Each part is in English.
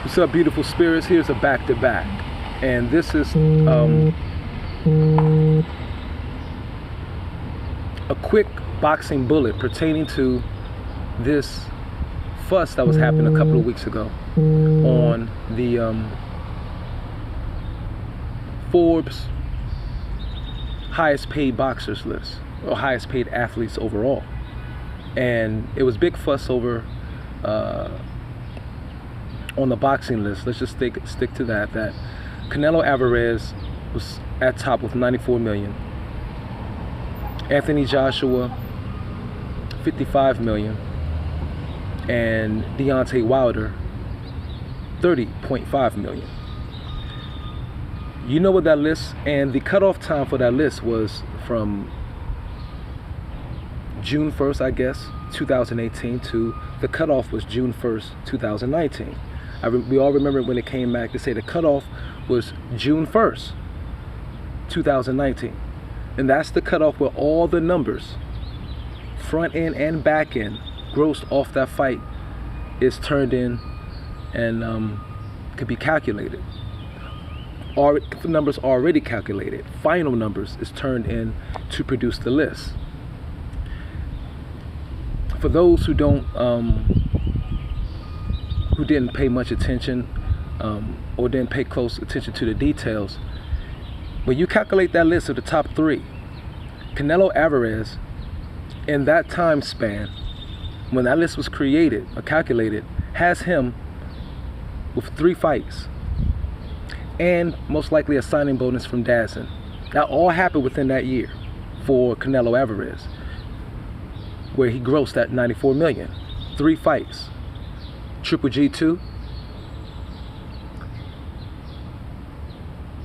What's up, beautiful spirits? Here's a back-to-back, and this is a quick boxing bullet pertaining to this fuss that was happening a couple of weeks ago on the Forbes highest paid boxers list, or highest paid athletes overall. And it was big fuss over on the boxing list. Let's just stick to that Canelo Alvarez was at top with 94 million. Anthony Joshua, 55 million. And Deontay Wilder, 30.5 million. You know what that list, and the cutoff time for that list was from June 1st, I guess, 2018 to the cutoff was June 1st, 2019. We all remember when it came back to say the cutoff was June 1st, 2019. And that's the cutoff where all the numbers, front end and back end, grossed off that fight is turned in and could be calculated. Numbers already calculated. Final numbers is turned in to produce the list. For those who didn't pay much attention or didn't pay close attention to the details, when you calculate that list of the top three, Canelo Alvarez, in that time span, when that list was created or calculated, has him with 3 fights and most likely a signing bonus from DAZN. That all happened within that year for Canelo Alvarez, where he grossed that 94 million. 3 fights. Triple G2,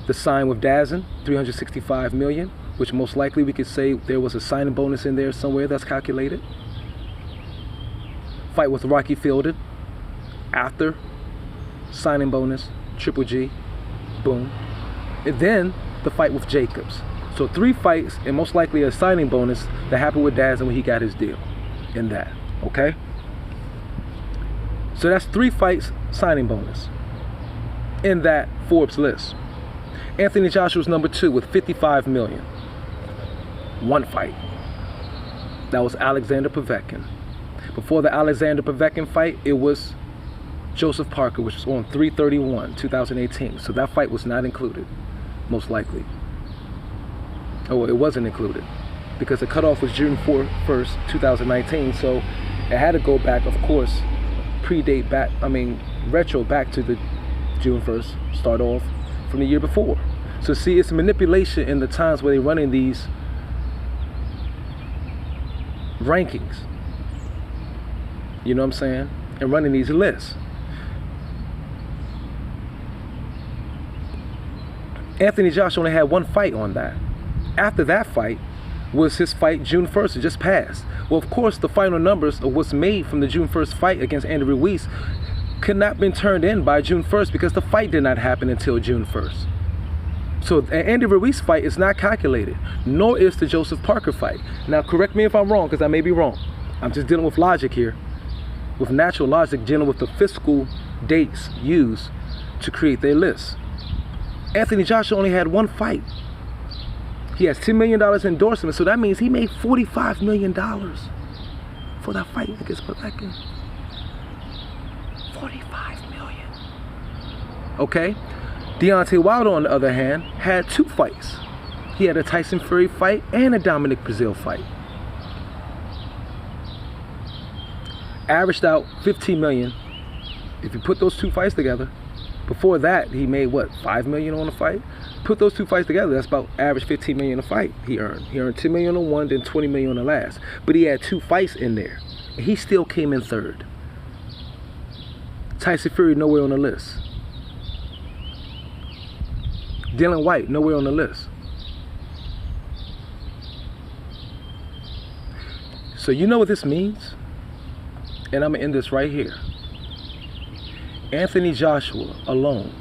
the sign with DAZN, 365 million, which most likely we could say there was a signing bonus in there somewhere that's calculated. Fight with Rocky Fielded, after signing bonus, Triple G, boom. And then the fight with Jacobs. So 3 fights and most likely a signing bonus that happened with DAZN when he got his deal in that, okay? So that's 3 fights, signing bonus in that Forbes list. Anthony Joshua's number 2 with 55 million. 1 fight. That was Alexander Povetkin. Before the Alexander Povetkin fight, it was Joseph Parker, which was on 3/31/2018. So that fight was not included, most likely. Oh, it wasn't included because the cutoff was June 1st, 2019. So it had to go back, of course, retro back to the June 1st, start off from the year before. So see, it's manipulation in the times where they're running these rankings. You know what I'm saying? And running these lists. Anthony Joshua only had 1 fight on that. After that fight was his fight June 1st, it just passed. Well, of course, the final numbers of what's made from the June 1st fight against Andy Ruiz could not have been turned in by June 1st because the fight did not happen until June 1st. So the Andy Ruiz fight is not calculated, nor is the Joseph Parker fight. Now, correct me if I'm wrong, because I may be wrong. I'm just dealing with logic here, with natural logic, dealing with the fiscal dates used to create their list. Anthony Joshua only had 1 fight. He has $10 million endorsement, so that means he made $45 million for that fight against Povetkin. 45 million. Okay? Deontay Wilder, on the other hand, had 2 fights. He had a Tyson Fury fight and a Dominic Breazeale fight. Averaged out 15 million. If you put those 2 fights together, before that, he made what, 5 million on a fight? Put those 2 fights together, that's about average 15 million a fight he earned. He earned 10 million on one, then 20 million on the last. But he had 2 fights in there. And he still came in 3rd. Tyson Fury, nowhere on the list. Dylan White, nowhere on the list. So you know what this means? And I'm gonna end this right here. Anthony Joshua alone.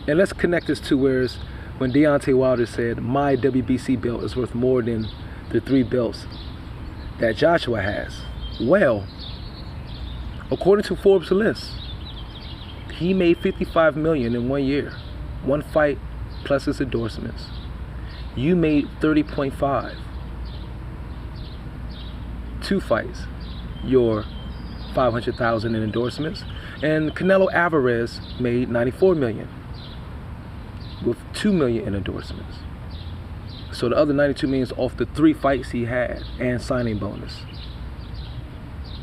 And let's connect this to when Deontay Wilder said, my WBC belt is worth more than the 3 belts that Joshua has. Well, according to Forbes list, He made $55 million in 1 year. One fight plus his endorsements. You made 30.5. 2 fights. Your 500,000 in endorsements. And Canelo Alvarez made 94 million with 2 million in endorsements. So the other 92 million is off the 3 fights he had and signing bonus.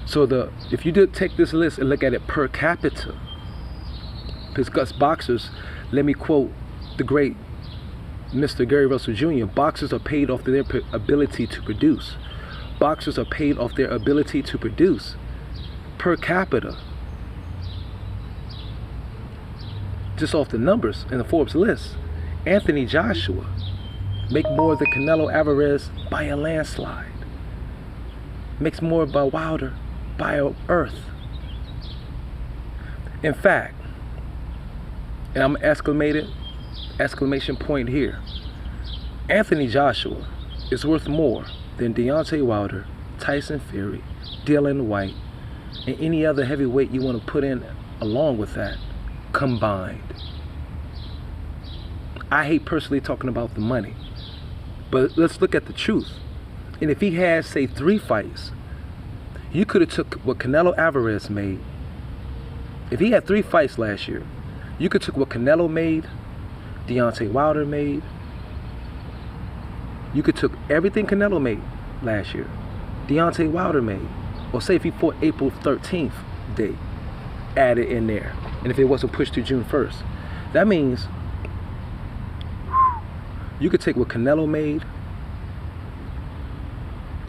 So if you did take this list and look at it per capita, because boxers, let me quote the great Mr. Gary Russell Jr., boxers are paid off their ability to produce. Boxers are paid off their ability to produce. Per capita, just off the numbers in the Forbes list, Anthony Joshua make more than Canelo Alvarez by a landslide. Makes more by Wilder by an earth. In fact, and I'm exclamation point here, Anthony Joshua is worth more than Deontay Wilder, Tyson Fury, Dylan White, and any other heavyweight you want to put in along with that combined. I hate personally talking about the money, but let's look at the truth. And if he had, say, 3 fights, you could have took what Canelo Alvarez made. If he had 3 fights last year, you could took what Canelo made, Deontay Wilder made. You could took everything Canelo made last year, Deontay Wilder made. Or say if he fought April 13th date, add it in there. And if it wasn't pushed to June 1st, that means you could take what Canelo made,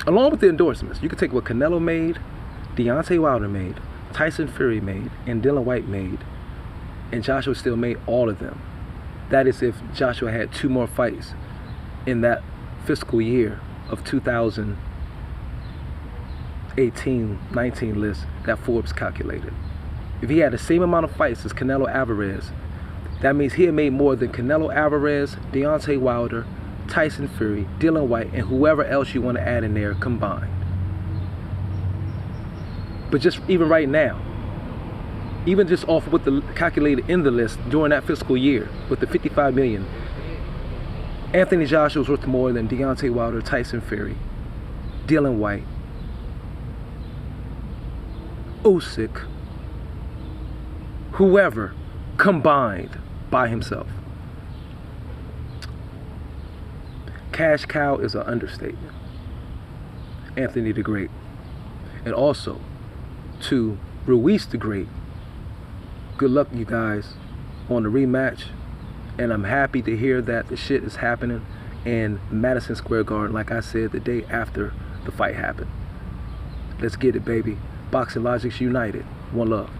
along with the endorsements. You could take what Canelo made, Deontay Wilder made, Tyson Fury made, and Dylan White made, and Joshua still made all of them. That is if Joshua had 2 more fights in that fiscal year of 2018-19 list that Forbes calculated. If he had the same amount of fights as Canelo Alvarez, that means he had made more than Canelo Alvarez, Deontay Wilder, Tyson Fury, Dylan White, and whoever else you want to add in there combined. But just even right now, even just off what the calculated in the list during that fiscal year with the 55 million, Anthony Joshua was worth more than Deontay Wilder, Tyson Fury, Dylan White, Usyk, whoever combined by himself. Cash cow is an understatement. Anthony the Great. And also to Ruiz the Great. Good luck, you guys, on the rematch. And I'm happy to hear that the shit is happening in Madison Square Garden, like I said, the day after the fight happened. Let's get it, baby. Boxing Logics United. One love.